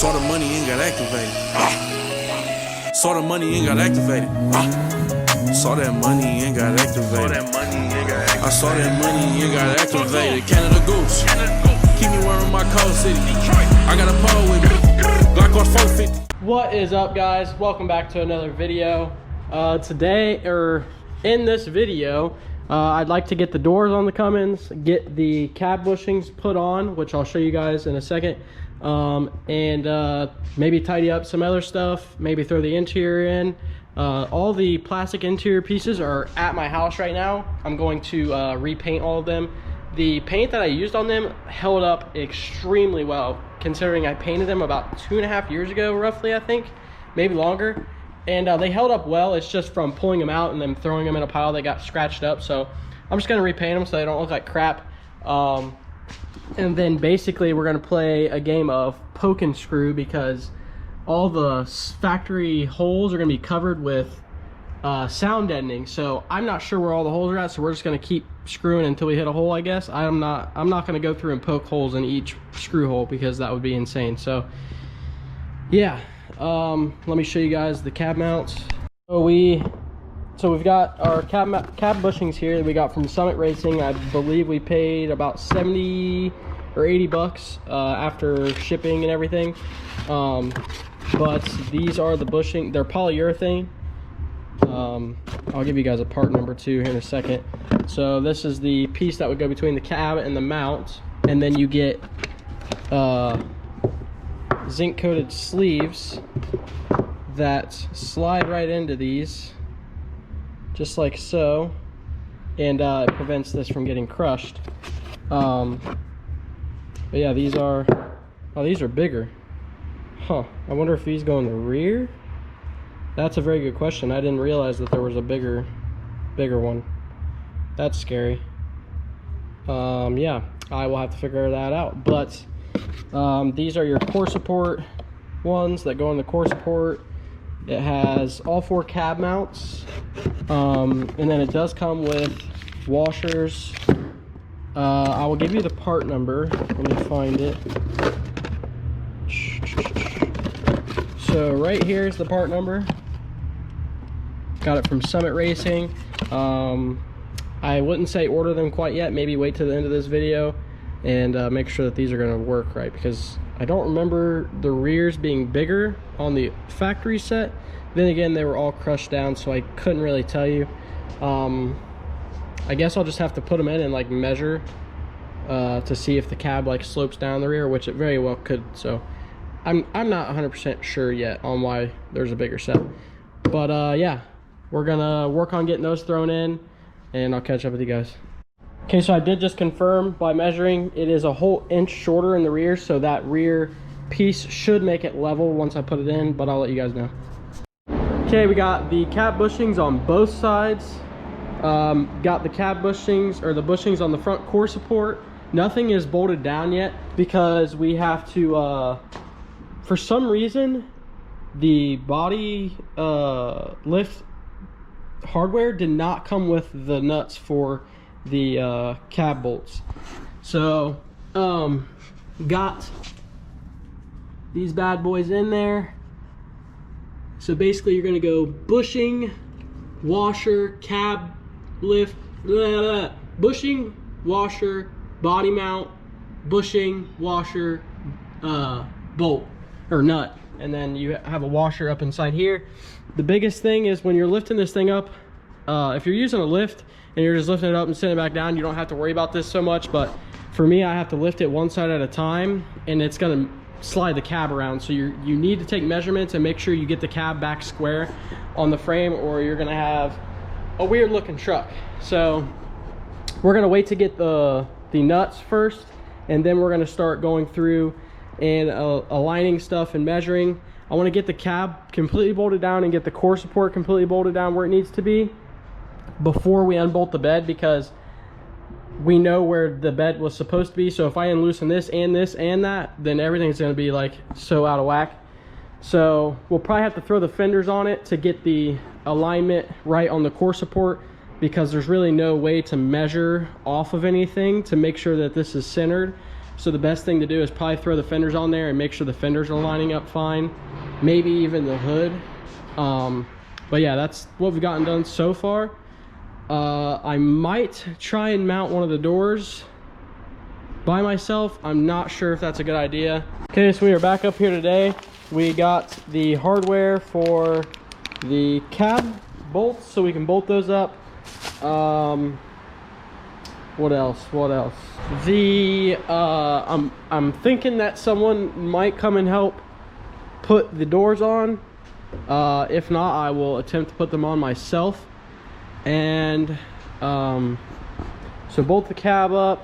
Saw the money and got activated. Saw the money and got activated. Saw that money and got activated. I saw that money and got activated. Canada Goose. Keep me wearing my cold city. I got a pole with me. Glock on 450. What is up, guys? Welcome back to another video. In this video, I'd like to get the doors on the Cummins, get the cab bushings put on, which I'll show you guys in a second, and maybe tidy up some other stuff, maybe throw the interior in. All the plastic interior pieces are at my house right now. I'm going to repaint all of them. The paint that I used on them held up extremely well, considering I painted them about 2.5 years ago, roughly, I think, maybe longer. And they held up well. It's just from pulling them out and then throwing them in a pile they got scratched up. So I'm just gonna repaint them so they don't look like crap. And then basically we're gonna play a game of poke and screw, because all the factory holes are gonna be covered with sound deadening. So I'm not sure where all the holes are at, so we're just gonna keep screwing until we hit a hole, I guess. I'm not gonna go through and poke holes in each screw hole, because that would be insane. So yeah, let me show you guys the cab mounts. So we've got our cab bushings here that we got from Summit Racing. I believe we paid about 70 or 80 bucks after shipping and everything. But these are the bushing. They're polyurethane. I'll give you guys a part number too here in a second. So this is the piece that would go between the cab and the mount, and then you get zinc coated sleeves that slide right into these, just like so, and it prevents this from getting crushed. But yeah, these are bigger. Huh, I wonder if these go in the rear. That's a very good question. I didn't realize that there was a bigger one. That's scary. Yeah, I will have to figure that out. But these are your core support ones that go in the core support. It has all 4 cab mounts, and then it does come with washers. I will give you the part number. Let me find it. So right here is the part number. Got it from Summit Racing. I wouldn't say order them quite yet. Maybe wait till the end of this video and make sure that these are going to work right, because I don't remember the rears being bigger on the factory set. Then again, they were all crushed down, so I couldn't really tell you. I guess I'll just have to put them in and like measure to see if the cab like slopes down the rear, which it very well could. So I'm not 100% sure yet on why there's a bigger set. But yeah, we're gonna work on getting those thrown in, and I'll catch up with you guys. Okay, so I did just confirm by measuring. It is a whole inch shorter in the rear, so that rear piece should make it level once I put it in, but I'll let you guys know. Okay, we got the cab bushings on both sides. Got the cab bushings, or the bushings on the front core support. Nothing is bolted down yet, because we have to, for some reason, the body lift hardware did not come with the nuts for the cab bolts. So got these bad boys in there. So basically you're going to go bushing, washer, cab lift, bushing, washer, body mount, bushing, washer, bolt or nut, and then you have a washer up inside here. The biggest thing is when you're lifting this thing up, if you're using a lift and you're just lifting it up and sitting it back down, you don't have to worry about this so much. But for me, I have to lift it one side at a time, and it's gonna slide the cab around. So you need to take measurements and make sure you get the cab back square on the frame, or you're gonna have a weird looking truck. So we're gonna wait to get the nuts first, and then we're gonna start going through and aligning stuff and measuring. I want to get the cab completely bolted down and get the core support completely bolted down where it needs to be before we unbolt the bed, because we know where the bed was supposed to be. So if I unloosen this and that, then everything's going to be like so out of whack. So we'll probably have to throw the fenders on it to get the alignment right on the core support, because there's really no way to measure off of anything to make sure that this is centered. So the best thing to do is probably throw the fenders on there and make sure the fenders are lining up fine. Maybe even the hood. But yeah, that's what we've gotten done so far. I might try and mount one of the doors by myself. I'm not sure if that's a good idea. Okay, so we are back up here today. We got the hardware for the cab bolts, so we can bolt those up. What else? The I'm thinking that someone might come and help put the doors on. If not, I will attempt to put them on myself. And so bolt the cab up.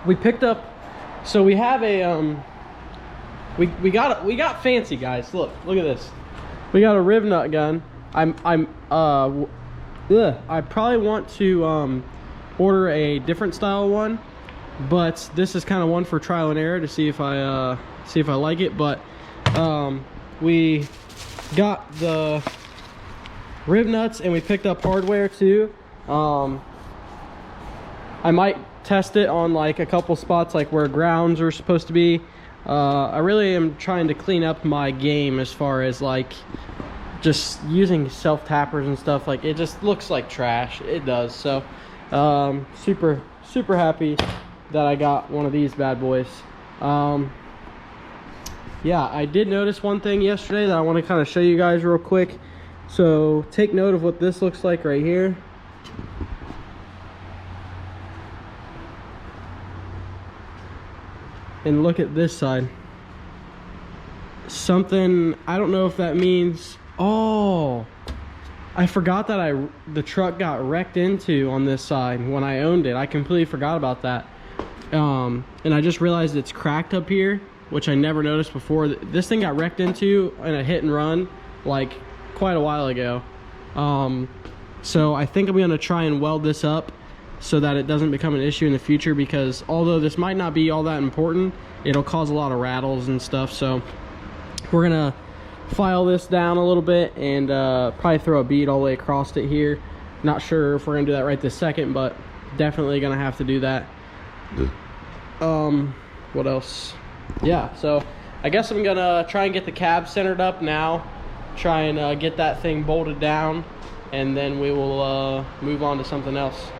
We picked up, so we have a we got fancy, guys. Look at this. We got a rivnut gun. I probably want to order a different style one, but this is kind of one for trial and error to see if I like it. But we got the rivnuts and we picked up hardware too. I might test it on like a couple spots, like where grounds are supposed to be. I really am trying to clean up my game as far as like just using self tappers and stuff. Like, it just looks like trash. It does. So super happy that I got one of these bad boys. Yeah, I did notice one thing yesterday that I want to kind of show you guys real quick. So take note of what this looks like right here. And look at this side. Something, I don't know if that means, oh, I forgot that the truck got wrecked into on this side when I owned it. I completely forgot about that. And I just realized it's cracked up here, which I never noticed before. This thing got wrecked into in a hit and run like quite a while ago. So I think I'm gonna try and weld this up so that it doesn't become an issue in the future, because although this might not be all that important, it'll cause a lot of rattles and stuff. So we're gonna file this down a little bit and probably throw a bead all the way across it here. Not sure if we're gonna do that right this second, but definitely gonna have to do that. What else? Yeah, so I guess I'm gonna try and get the cab centered up now, try and get that thing bolted down, and then we will move on to something else.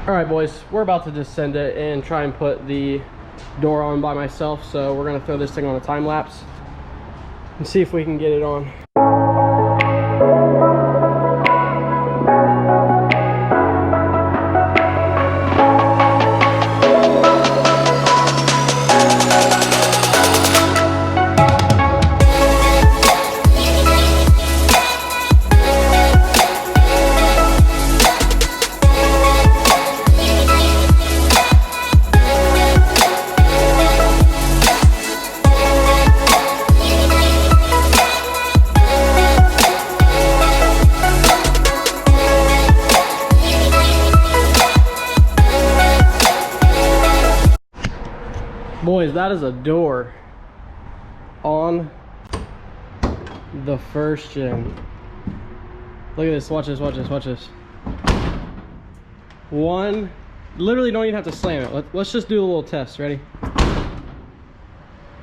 All right, boys, we're about to just send it and try and put the door on by myself. So we're gonna throw this thing on a time lapse and see if we can get it on. Boys, that is a door on the first gen. Look at this, watch this, watch this, watch this. One, literally don't even have to slam it. Let's just do a little test, ready?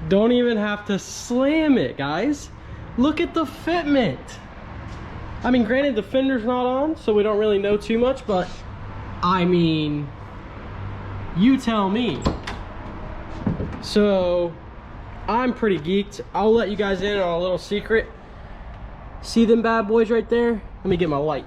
Don't even have to slam it, guys. Look at the fitment. I mean, granted the fender's not on, so we don't really know too much, but I mean, you tell me. So I'm pretty geeked. I'll let you guys in on a little secret. See them bad boys right there? Let me get my light.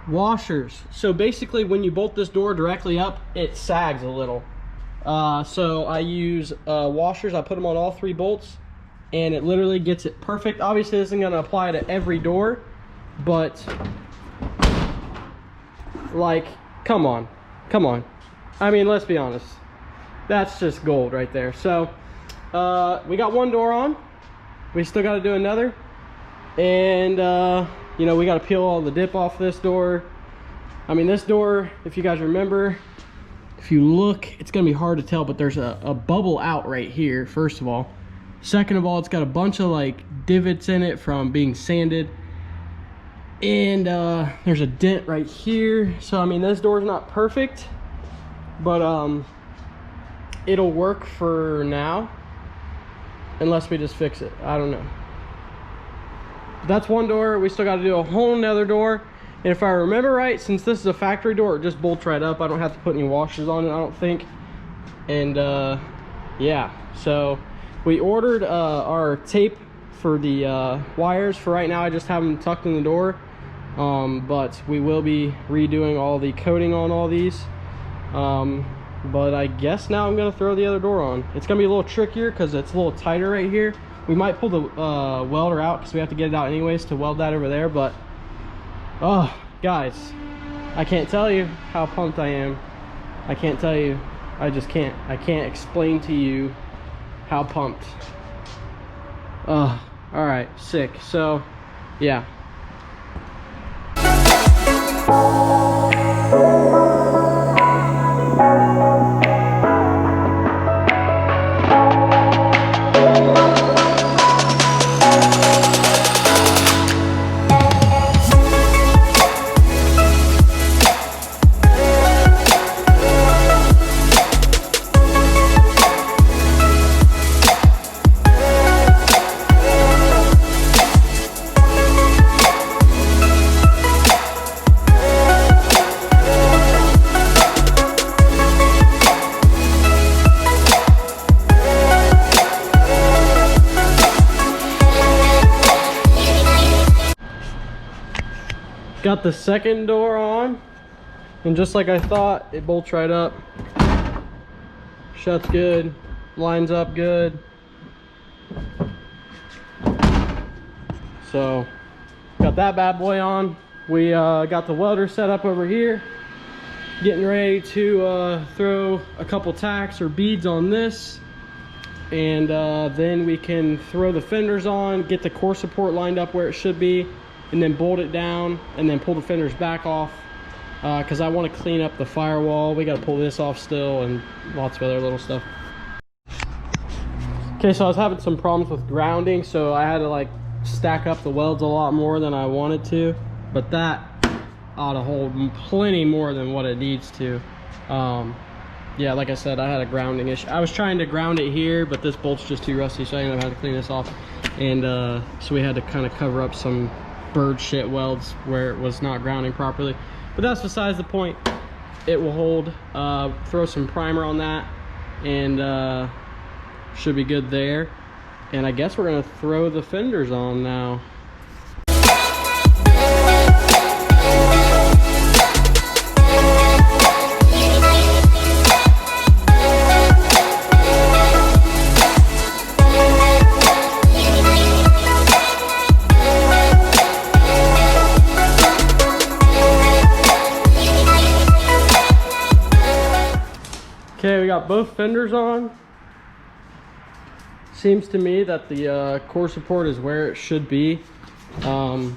Washers. So basically when you bolt this door directly up, it sags a little. So I use washers. I put them on all three bolts and it literally gets it perfect. Obviously this isn't going to apply to every door, but like, come on. I mean, let's be honest. That's just gold right there. So we got one door on. We still got to do another. And you know, we got to peel all the dip off this door. I mean, this door, if you guys remember, if you look, it's gonna be hard to tell, but there's a bubble out right here, first of all. Second of all, it's got a bunch of like divots in it from being sanded. And there's a dent right here. So I mean, this door's not perfect, but it'll work for now, unless we just fix it. I don't know. That's one door. We still got to do a whole nother door. And if I remember right, since this is a factory door, it just bolts right up. I don't have to put any washers on it, I don't think. And yeah, so we ordered our tape for the wires. For right now, I just have them tucked in the door. But we will be redoing all the coating on all these. But I guess now I'm gonna throw the other door on. It's gonna be a little trickier because it's a little tighter right here. We might pull the welder out because we have to get it out anyways to weld that over there. But oh guys, I can't tell you how pumped I am. I can't tell you. I just can't. I can't explain to you how pumped. All right, sick. So yeah. Got the second door on, and just like I thought, it bolts right up, shuts good, lines up good. So got that bad boy on. We got the welder set up over here, getting ready to throw a couple tacks or beads on this, and then we can throw the fenders on, get the core support lined up where it should be, and then bolt it down, and then pull the fenders back off, because I want to clean up the firewall. We got to pull this off still, and lots of other little stuff. Okay, so I was having some problems with grounding, so I had to like stack up the welds a lot more than I wanted to, but that ought to hold plenty more than what it needs to. Yeah, like I said, I had a grounding issue. I was trying to ground it here, but this bolt's just too rusty, so I ended up having to clean this off. And so we had to kind of cover up some bird shit welds where it was not grounding properly, but that's besides the point. It will hold. Throw some primer on that, and should be good there. And I guess we're gonna throw the fenders on now. Okay, we got both fenders on. Seems to me that the core support is where it should be. I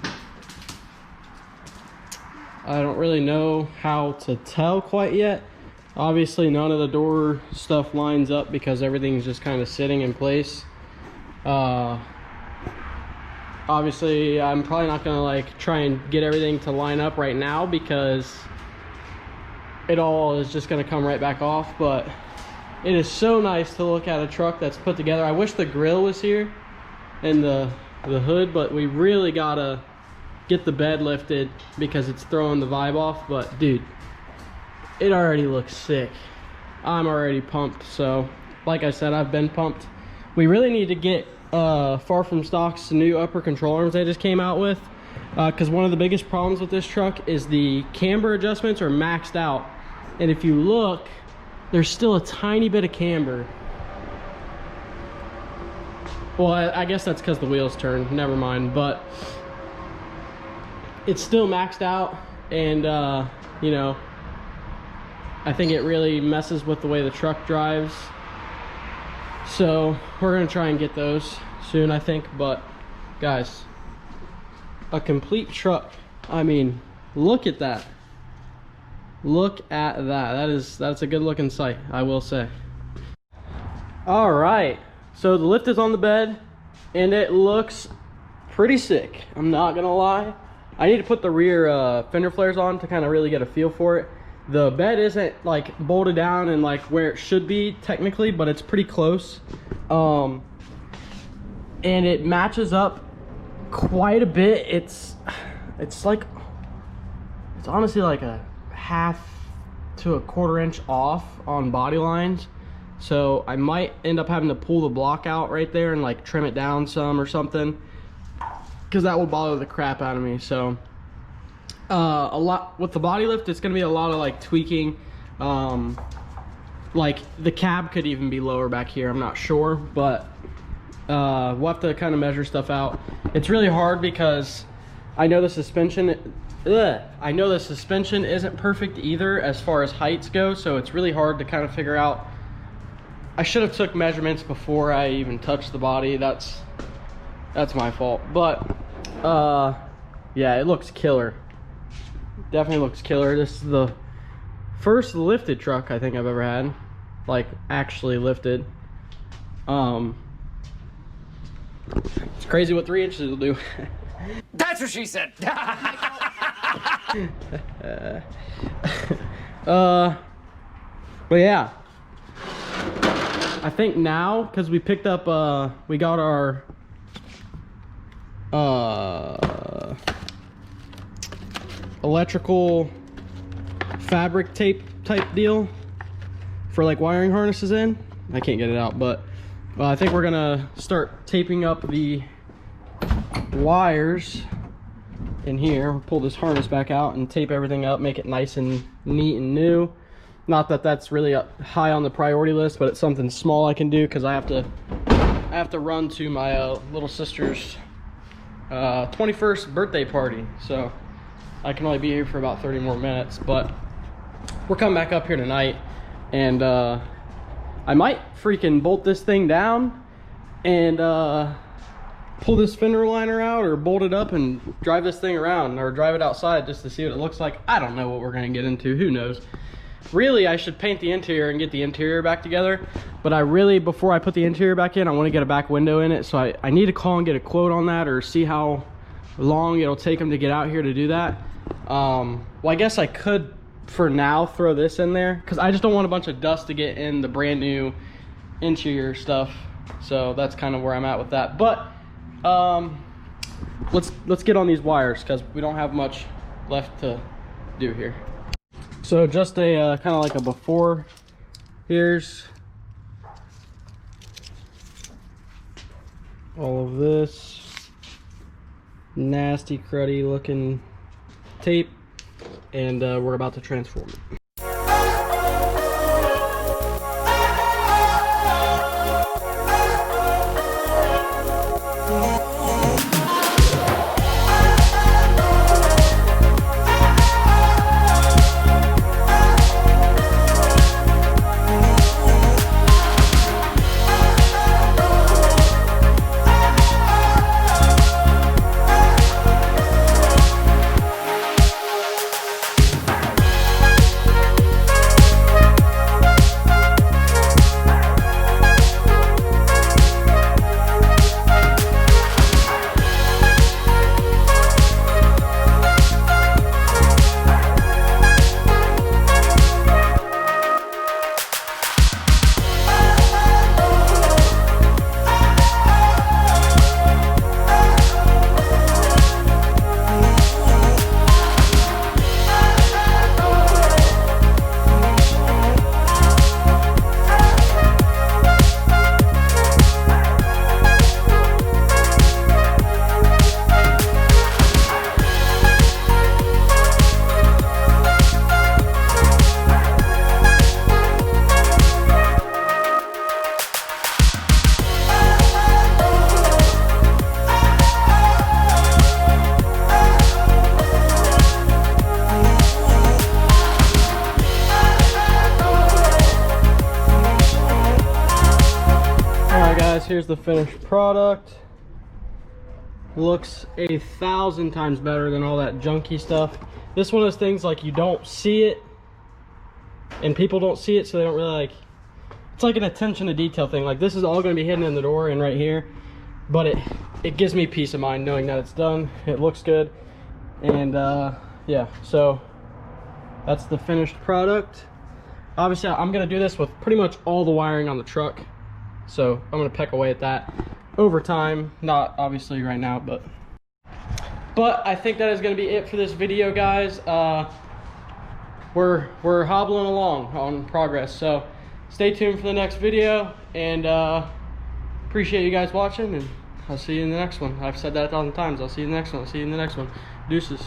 don't really know how to tell quite yet. Obviously none of the door stuff lines up because everything's just kind of sitting in place. Obviously I'm probably not gonna like try and get everything to line up right now because it all is just going to come right back off. But it is so nice to look at a truck that's put together. I wish the grill was here and the hood, but we really gotta get the bed lifted because it's throwing the vibe off. But dude, it already looks sick. I'm already pumped. So like I said, I've been pumped. We really need to get Far From Stock's new upper control arms they just came out with, because one of the biggest problems with this truck is the camber adjustments are maxed out. And if you look, there's still a tiny bit of camber. Well, I guess that's because the wheels turn, never mind. But it's still maxed out, and you know, I think it really messes with the way the truck drives. So we're gonna try and get those soon, I think. But guys, a complete truck. I mean, look at that. Look at that. That's a good looking sight, I will say. All right, so the lift is on the bed and it looks pretty sick. I'm not gonna lie, I need to put the rear fender flares on to kind of really get a feel for it. The bed isn't like bolted down and like where it should be technically, but it's pretty close. And it matches up quite a bit. It's honestly like a 1/2 to 1/4 inch off on body lines. So I might end up having to pull the block out right there and like trim it down some or something, because that will bother the crap out of me. So a lot with the body lift, it's gonna be a lot of like tweaking. Like the cab could even be lower back here, I'm not sure, but we'll have to kind of measure stuff out. It's really hard because I know the suspension isn't perfect either as far as heights go, so it's really hard to kind of figure out. I should have took measurements before I even touched the body. That's my fault. But yeah, it looks killer. Definitely looks killer. This is the first lifted truck I think I've ever had, like actually lifted. It's crazy what 3 inches will do. That's what she said. But yeah, I think now, because we picked up we got our electrical fabric tape type deal for like wiring harnesses in. I can't get it out, but I think we're gonna start taping up the wires in here. We'll pull this harness back out and tape everything up, make it nice and neat and new. Not that that's really high on the priority list, but it's something small I can do because I have to run to my little sister's 21st birthday party, so I can only be here for about 30 more minutes. But we're coming back up here tonight, and I might freaking bolt this thing down and pull this fender liner out or bolt it up and drive this thing around, or drive it outside just to see what it looks like. I don't know what we're gonna get into, who knows. Really, I should paint the interior and get the interior back together, but I really, before I put the interior back in, I want to get a back window in it, so I need to call and get a quote on that, or see how long it'll take them to get out here to do that. Well, I guess I could for now throw this in there, because I just don't want a bunch of dust to get in the brand new interior stuff. So that's kind of where I'm at with that. But let's get on these wires, because we don't have much left to do here. So just a kind of like a before. Here's all of this nasty cruddy looking tape, and we're about to transform it. Here's the finished product. Looks 1,000 times better than all that junky stuff. This one of those things, like, you don't see it and people don't see it, so they don't really like, it's like an attention to detail thing. Like, this is all going to be hidden in the door and right here, but it gives me peace of mind knowing that it's done. It looks good, And yeah, so that's the finished product. Obviously, I'm gonna do this with pretty much all the wiring on the truck. So I'm gonna peck away at that over time, not obviously right now, but I think that is gonna be it for this video, guys. We're hobbling along on progress, so stay tuned for the next video, and appreciate you guys watching, and I'll see you in the next one. I've said that 1,000 times. I'll see you in the next one. I'll see you in the next one. Deuces.